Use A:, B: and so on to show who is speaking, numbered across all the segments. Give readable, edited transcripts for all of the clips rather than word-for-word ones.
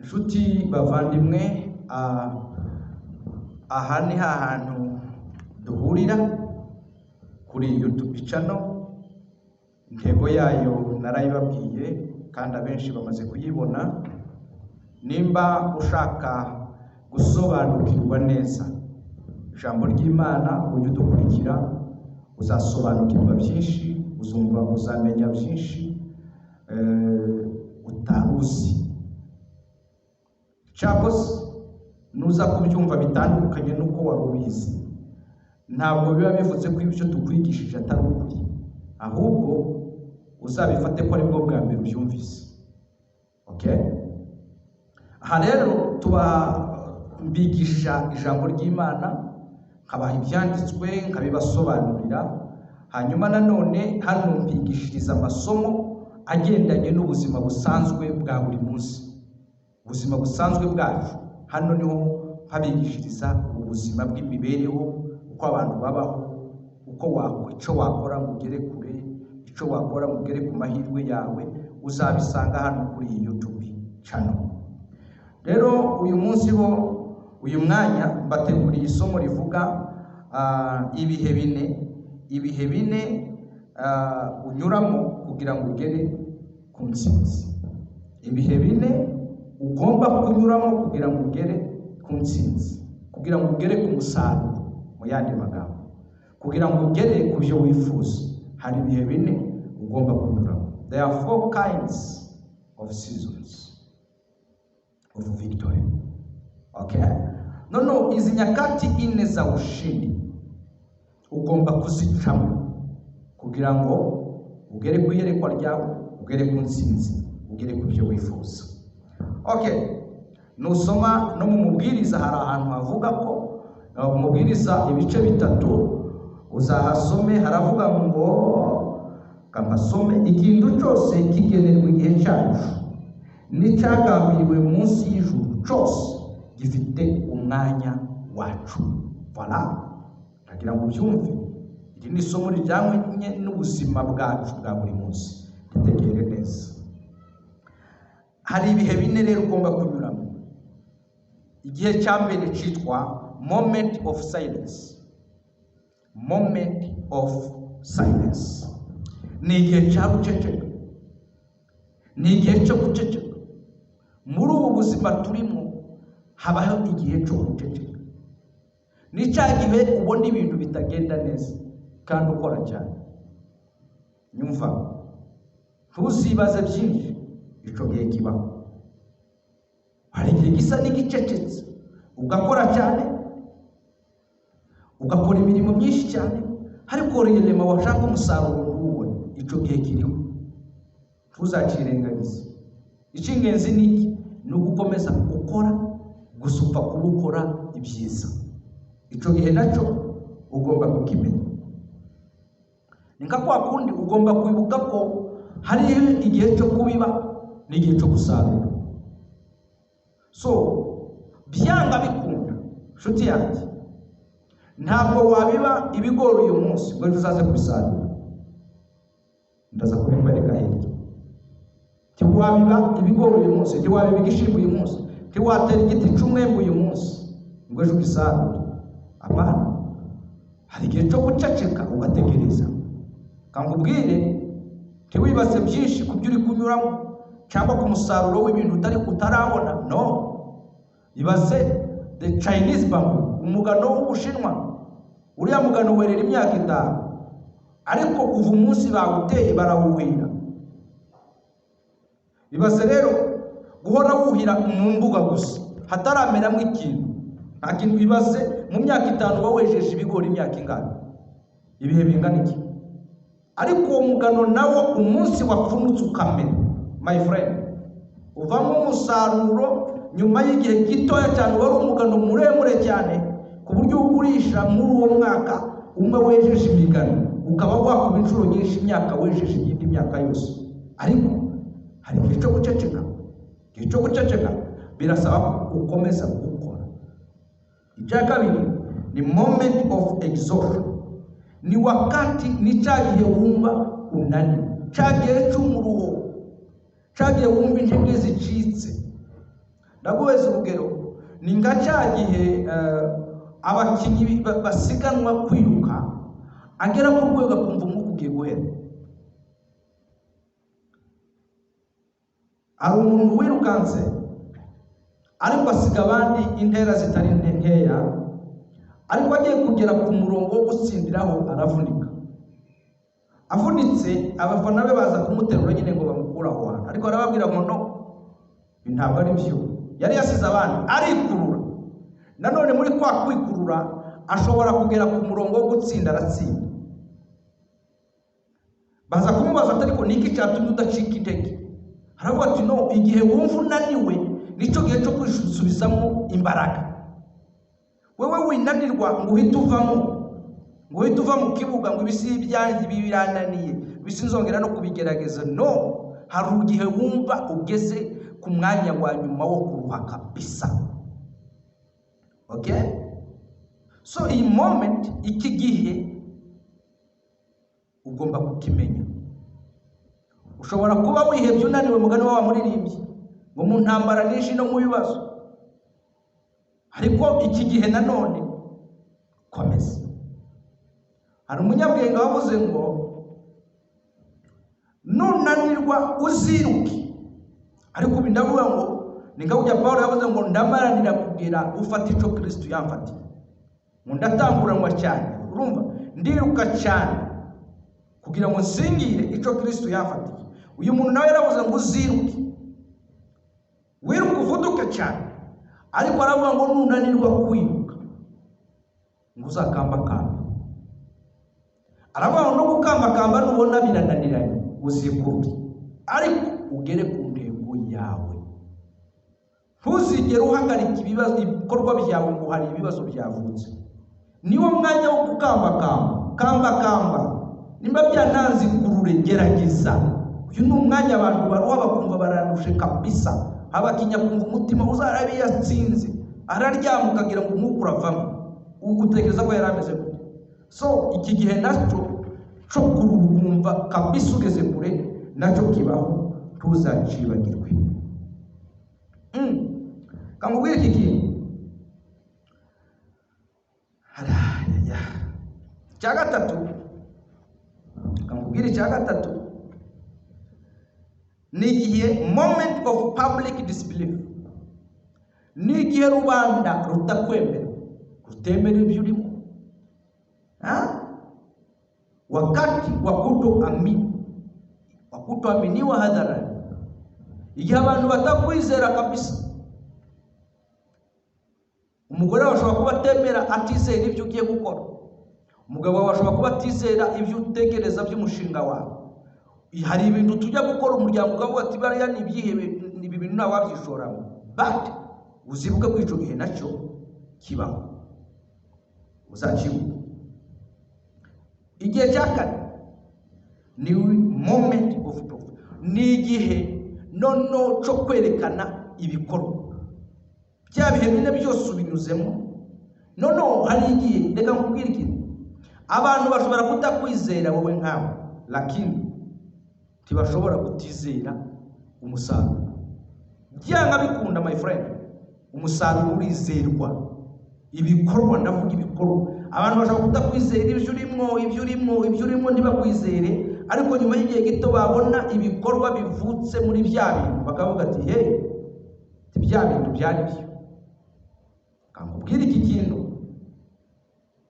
A: Inshuti bavandimwe, aha ni hahantu duhurira kuri YouTube channel. Intego yayo narayibabwiye kandi abenshi bamaze kuyibona. Nimba ushaka gusobanukirwa neza ijambo ry'Imana, ujye udukurikira, uzasobanukirwa byinshi, uzumva, uzamenya byinshi utaruzi. Cyakose nuza kubyumva bitandukanye nuko wari ubizi, ntabwo biba bivuze ko ibyo tukwigishije atari ukuri, ahubwo uzabifate ko ari bwo bwa mbere ubyumvise. Okay? Aha rero mbigisha ijambo ry'Imana, nkabaha ibyanditswe, nkabibasobanurira, hanyuma nanone hano mbigishiriza amasomo agendanye n'ubuzima busanzwe bwa buri munsi, ubuzima busanzwe bwacu. Hano niho mpabigishiriza ubuzima bw'imibereho, uko abantu babaho, icyo wakora ngo ugere kure, icyo wakora ngo ugere ku mahirwe yawe, uzabisanga hano kuri iyi YouTube channel. Rero uyu munsi uyu mwanya mbateguriye isomo rivuga ibihe bine unyuramo kugira ngo ugere ku ntsinzi. Ibihe bine ugomba kunyuramo kugira ngo ugere ku ntsinzi, kugira ngo ugere ku musaruro. Mu yandi magambo, kugira ngo ugere ku byo wifuza, hari ibihe bine ugomba kunyuramo. There are 4 kinds of seasons of victory. Okay? Nono izi nyakati ine za ushindi ugomba kuzicamo kugira ngo ugere ku iyerekwa ryawe, ugere ku ntsinzi, ugere ku byo wifuza. Okay, nusoma no mu mubwiriza hari ahantu havuga ko umubwiriza ibice bitatu uzahasome, haravuga ngo kamasome ikintu cyose kigenerwa igihe cyacu n'icyagambiriwe munsi y'ijuru cyose gifite umwanya wacu. Voilà, ndagira ngo byumve, iri ni isomo rijyanye n'ubuzima bwacu bwa buri munsi. Ritegere neza. Hari ibihe bine rero ugomba kunyuramo. Igihe cya mbere cyitwa moment of silence. Moment of silence ni igihe cya guceceka, ni igihe cyo guceceka. Muri ubu buzima turimo habaho igihe cyo guceceka. Ni cya gihe ubona ibintu bitagenda neza kandi ukora cyane. Nyumva, ntuzibaze byinshi, icyo gihe kibaho. Hari igihe gisa n'igicecetse, ugakora cyane, ugakora imirimo myinshi cyane, ariko rero washaka umusaruro ntuwubone. Icyo gihe kiriho, tuzacirengagize. Icy'ingenzi ni iki? Ni ugukomeza gukora, gusupfa kubukora ibyiza. Icyo gihe nacyo ugomba kukimenya. Ni nka kwa kundi ugomba kwibuka ko hari igihe cyo kubiba n'igihe cyo gusarura. So byanga bikunda, nshuti yanjye, ntabwo wabiba ibigori uyu munsi ngo uzaze kubisarura. Ndaza kubikwereka hirya. Tiwabiba ibigori uyu munsi, tiwabiba igishimbo uyu munsi, tiwatera igiti cy'umwembe uyu munsi ngo ejo ubisarure. Apana, hari igihe cyo guceceka ugategereza. Kangubwire, tiwibase byinshi ku byo uri kunyuramo cyangwa ku musaruro w'ibintu utarabona. No, ibaze the Chinese bamboo, umugano w'Ubushinwa. Uriya mugano werera imyaka 5, ariko kuva umunsi bawuteye barawuhira. Ibaze rero guhora wuhira mu mbuga gusa hatarameramo ikintu, nta kintu. Ibaze mu myaka 5 bawejeje ibigori imyaka ingana, ibihe bingana iki? Ariko uwo mugano nawo umunsi wapfunutse ukamera, my friend, uvamo umusaruro nyuma y'igihe gitoya cyane. Wari umugano muremure cyane ku buryo ugurisha muri uwo mwaka umwe wejeje imigano ukaba wakuba inshuro nyinshi imyaka wejeje iyindi myaka yose. Ariko hari igihe cyo guceceka. Igihe cyo guceceka birasaba ko ukomeza gukora. Icya kabiri ni moment of exhaustion. Ni wakati, ni cya gihe wumva unaniwe, cya gihe cy'umuruho, cya gihe wumva intege zicitse, ndaguheza urugero ni nka cya gihe abakinnyi basiganwa kwiruka agera ku rwego akumva umwuka ugiye guhera. hari umuntu wirukanse ariko asiga abandi intera zitari nkeya, ariko agiye kugera ku murongo wo gutsindiraho aravunika. Avunitse abafana be baza kumuterura nyine ngo bamukuraho hantu, ariko arababwira ngo no, ntabwo ari byo, yari yasize abandi arikurura. Nanone muri kwa kwikurura ashobora kugera ku murongo wo gutsinda, aratsinda. Baza kumubaza ati ariko niki cyatumye udacika intege? Aravuga ati no, igihe wumva unaniwe nicyo gihe cyo kwisubizamo imbaraga. Wewe winanirwa ngo uhite uvamo, ngo uhite uva mu kibuga ngo ibisi byanjye birananiye bisinzongera no kubigerageza. No, hari igihe wumva ugeze ku mwanya wa nyuma wo kuruha kabisa. Okay? So iyi moment, iki gihe ugomba kukimenya. Ushobora kuba wihebye unaniwe, mugani wa muririmbyi ngo mu ntambara nyinshi no mu bibazo, ariko iki gihe nanone komeza. Hari umunyabwenge wavuze ngo nunanirwa uziruke, ariko ubu ndavuga ngo ni nka ujya Paulo yavuze ngo ndamaranira kugera ufata ico Kristo yamfatiye, ngo ndatanguranwa cyane. Urumva, ndiruka cyane kugira ngo nsingire ico Kristo yamfatiye. Uyu muntu nawe yaravuze ngo uziruke, wiruka uvuduke cyane, ariko aravuga ngo nunanirwa kwiruka ngo uzakambakamba. Aravuga ngo no gukambakamba nubona birananiranye uzikuruke, ariko ugere ku ntego yawe. Ntuzigere uhagarika ibikorwa byawe ngo hari ibibazo byavutse. Niwo mwanya wo gukambakamba. Nimba byananze kurure, gerageza. Uyu ni umwanya abantu baruha bakumva baranushe kabisa, abakinya kumva umutima uzarabe yatsinze, araryama ukagira ngo umwuka uravamo, ugutekereza ko yarameze gute. So iki gihe nacyo cyo kuruhumva kabisa ugeze kure nacyo kibaho, tuzacibagirwe. Kamubwire iki kintu. Cya gatatu, kamubwire cya gatatu, ni igihe moment of public disbelief. Ni igihe rubanda rutakwemera, rutemera ibyo urimo. Wakati wa kutoaminiwa hadharani, igihe abantu batakwizera kabisa. Umugore washobora kuba atemera, atizera ibyo ugiye gukora. Umugabo washobora kuba atizera ibyo utekereza by'umushinga wawe. Hari ibintu tujya gukora umuryango ukavuga ati bariya ni ibi bintu nawe wabyishoramo, but uzibuke ko icyo gihe nacyo kibaho, uzakibuka. Igihe cya kane ni moment of proof. Ni igihe nono cyo kwerekana ibikorwa bya bihe bine byose ubinyuzemo. Nono hari igihe, reka nkubwire ikintu, abantu bashobora kutakwizera wowe nkawe, lakini ntibashobora kutizera umusaruro. Byanga bikunda my friend, umusaruro urizerwa. Ibikorwa, ndavuga ibikorwa. Abantu bashobora kutakwizera ibyo urimo ntibakwizere, ariko nyuma y'igihe gito babona ibikorwa bivutse muri bya bintu, bakavuga ati hey, bya bintu byari byo. Kamubwira iki kintu,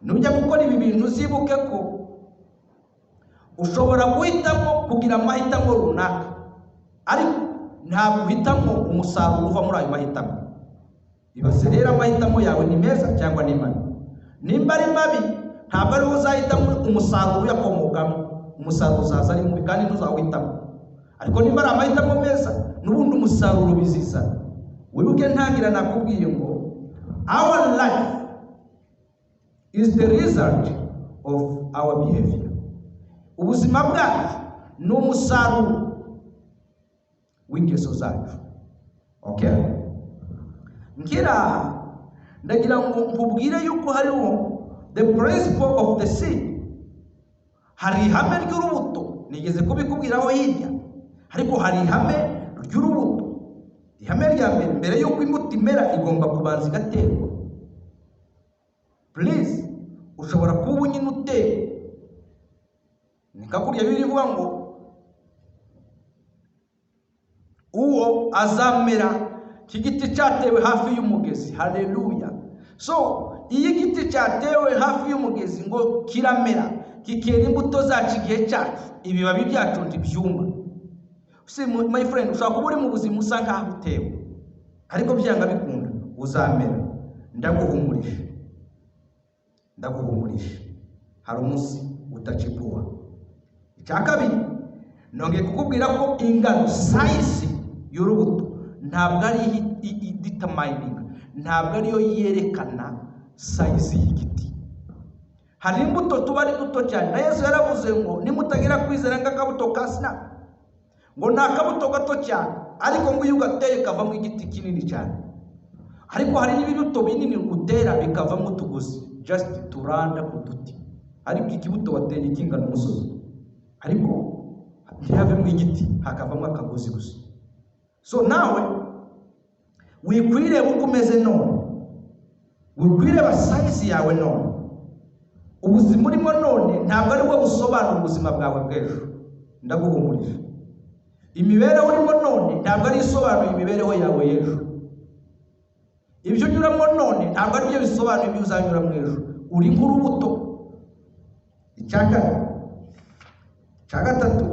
A: nujya gukora ibi bintu uzibuke ko ushobora guhitamo kugira amahitamo runaka, ariko ntabwo uhitamo umusaruro uva muri ayo mahitamo. Ibaze rero amahitamo yawe ni meza cyangwa ni mabi. Nimba ari mabi, ntabwo ari uzahitamo umusaruro uyakomokamo. Umusaruro uzaza ari mubi kandi ntuzawuhitamo. Ariko nimba ari amahitamo meza, n'ubundi umusaruro bizizana. Wibuke ntangira nakubwiye ngo our life is the result of our behavior. Ubuzima bwacu ni umusaruro w'ingeso zacu. Okay? Ngira ndagira ngo nkubwire yuko hariho the principle of the seed. Hari ihame ry'urubuto, nigeze kubikubwiraho hirya, ariko hari ihame ry'urubuto. ihame rya mbere yuko imbuto imera igomba kubanza igaterwa. Please, ushobora kuba nyine utera nikakurya birivuga ngo uwo azamera kigiti cyatewe hafi y'umugezi. Haleluya. So iyi giti cyatewe hafi y'umugezi ngo kiramera kikera imbuto zacu igihe cyacu, ibibabi byacu ntibyuma. My friend, ushaka kuba uri mu buzima usa nkaho utewe, ariko byanga bikunda uzamera. Ndaguhumurisha hari umunsi utacipuwa. Icya kabiri, nongeye kukubwira ko ingano size y'urubuto ntabwo ari determining, ntabwo ariyo yerekana size y'igiti. Hari imbuto tuba ari duto cyane, na Yesu yaravuze ngo nimutagira kwizera nk'akabuto ka sinapi, ngo ni akabuto gato cyane, ariko ngo iyo ugateye kavamo igiti kinini cyane. Ariko hari n'ibibuto binini utera bikavamo utugozi, just turanda ku duti. Ariko ikibuto wateye kingana umusozi, ariko ntihavemo igiti, hakavamo akagozi gusa. So nawe wikwireba uko umeze none, wikwireba size yawe none. Ubuzima urimo none ntabwo ari bwo busobanura ubuzima bwawe bw'ejo. Ndaguhumurije, imibereho urimo none ntabwo ari isobanura imibereho yawe y'ejo. Ibyo unyuramo none ntabwo ari byo bisobanura ibyo uzanyura mu ejo. Uri nk'urubuto. Icya gatatu,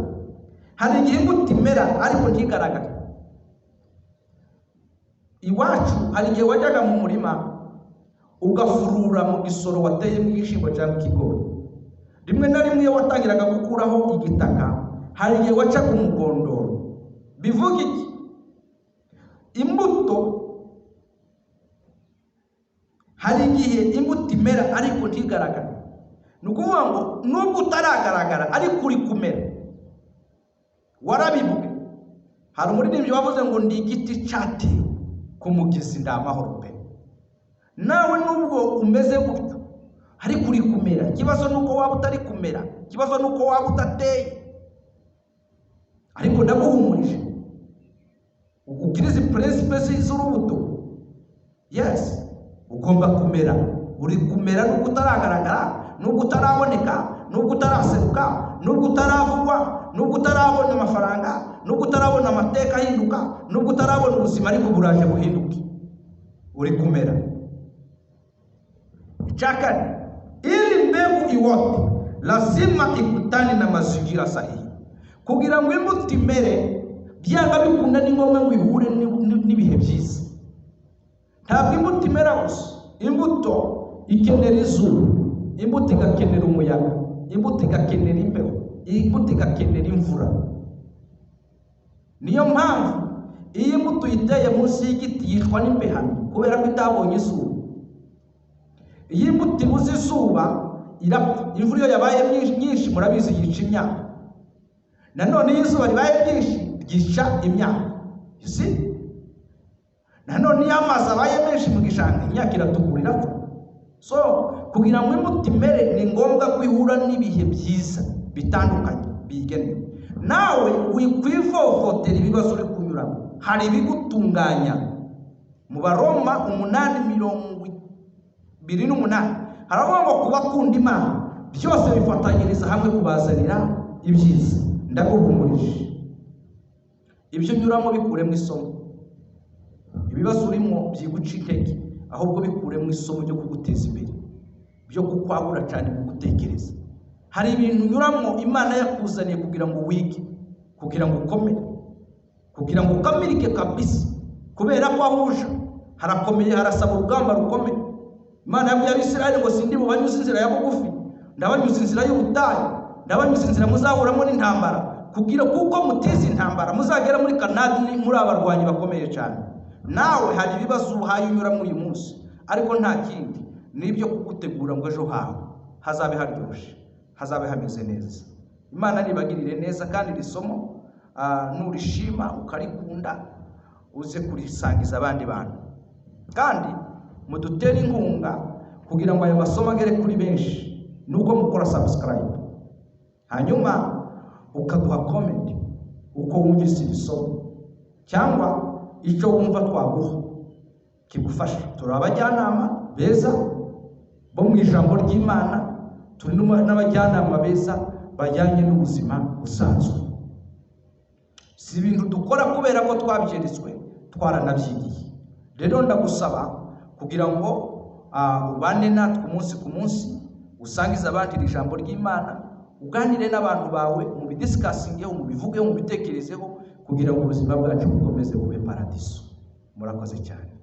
A: hari igihe imbuto imera ariko ntigaragare. Iwacu hari igihe wajyaga mu murima ugafurura mu gisoro wateye mu gishyimbo cyangwa ikigori. Rimwe na rimwe iyo watangiraga gukuraho igitaka, hari igihe wacaga umugondoro. Bivuga iki? Imbuto, hari igihe imbuto imera ariko ntigaragare. Ni ukuvuga ngo nubwo utaragaragara ariko uri kumera. Warabivuga. Hari umuririmbyi wavuze ngo ndi igiti cyatewe ku mugezi ndamahoro pe. Nawe nubwo umeze gutyo ariko uri kumera. Ikibazo nuko waba utari kumera, ikibazo nuko waba utateye. Ariko ndaguhumurije, ukirize principles z'urubuto. Yes, ugomba kumera. Uri kumera nubwo utaragaragara, nubwo utaraboneka, nubwo utaraseruka, nubwo utaravugwa, nubwo utarabona amafaranga, nubwo utarabona amateka ahinduka, nubwo utarabona ubuzima ariko buraje buhinduke. Uri kumera. Chakani, ili mbegu iwote lazima ikutane na mazingira sahihi. Kugira ngo imbuto imere byanga bikunda ni ngombwa ngo ihure n'ibihe byiza. Ntabwo imbuto imera gusa, imbuto ikenera izuba, imbuto igakenera umuyaga, imbuto igakenera imbeho, imbuto igakenera imvura. Niyo mpamvu iyi imbuto iteye munsi y'igiti yitwa n'imbehano, kubera ko itabonye izuba. Iyi mbuto ibuze izuba irapfa. Imvura iyo yabaye nyinshi murabizi yica imyaka. Nanone iyo izuba ribaye ryinshi ryica imyaka. You see? Nanone iyo amazi abaye menshi mu gishanga imyaka iratukura irapfa. So kugira ngo imbuto imere ni ngombwa kwihura n'ibihe byiza bitandukanye bigenewe. Nawe wikwivovotera ibibazo uri kunyuramo. Hari ibigutunganya. Mu Baroma 8:28 haravuga ngo kubakunda Imana byose bifatanyiriza hamwe kubazanira ibyiza. Ndaguhumurije, ibyo unyuramo bikuremo isomo. Ibibazo urimo byiguca intege, ahubwo bikuremo isomo ryo kuguteza imbere, byo kukwagura cyane mu gutekereza. Hari ibintu unyuramo Imana yakuzaniye kugira ngo wige, kugira ngo ukomere, kugira ngo ukamirike kabisa. Kubera ko ahuje harakomeye, harasaba urugamba rukomeye. Imana yabwiye Abisirayeli ngo sindi bubanyuze inzira ya bugufi, ndabanyuze inzira y'ubutayu, ndabanyuze inzira muzahuramo n'intambara, kugira kuko mutize intambara muzagera muri Kanani muri abarwanyi bakomeye cyane. Nawe hari ibibazo uhaye unyuramo uyu munsi, ariko nta kindi nibyo kugutegura ngo ejo hawe hazabe haryoshye, hazabe hameze neza. Imana nibagirire neza, kandi risomo nurishima ukarikunda uze kurisangiza abandi bantu, kandi mudutere inkunga kugira ngo ayo masomo agere kuri benshi. Nuko mukora subscribe, hanyuma ukaduha comment uko wumvise isomo, cyangwa icyo wumva twaguha kigufasha. Turi abajyanama beza bo mu ijambo ry'Imana, turi n'abajyanama beza bajyanye n'ubuzima busanzwe. Si ibintu dukora kubera ko twabyeretswe, twaranabyigiye. Rero ndagusaba kugira ngo ubane natwe umunsi ku munsi, usangize abandi ijambo ry'Imana, uganire n'abantu bawe, mu bidiscussing, mu bivugeho, mu bitekerezeho, kugira ngo ubuzima bwacu bukomeze bube paradiso. Murakoze cyane.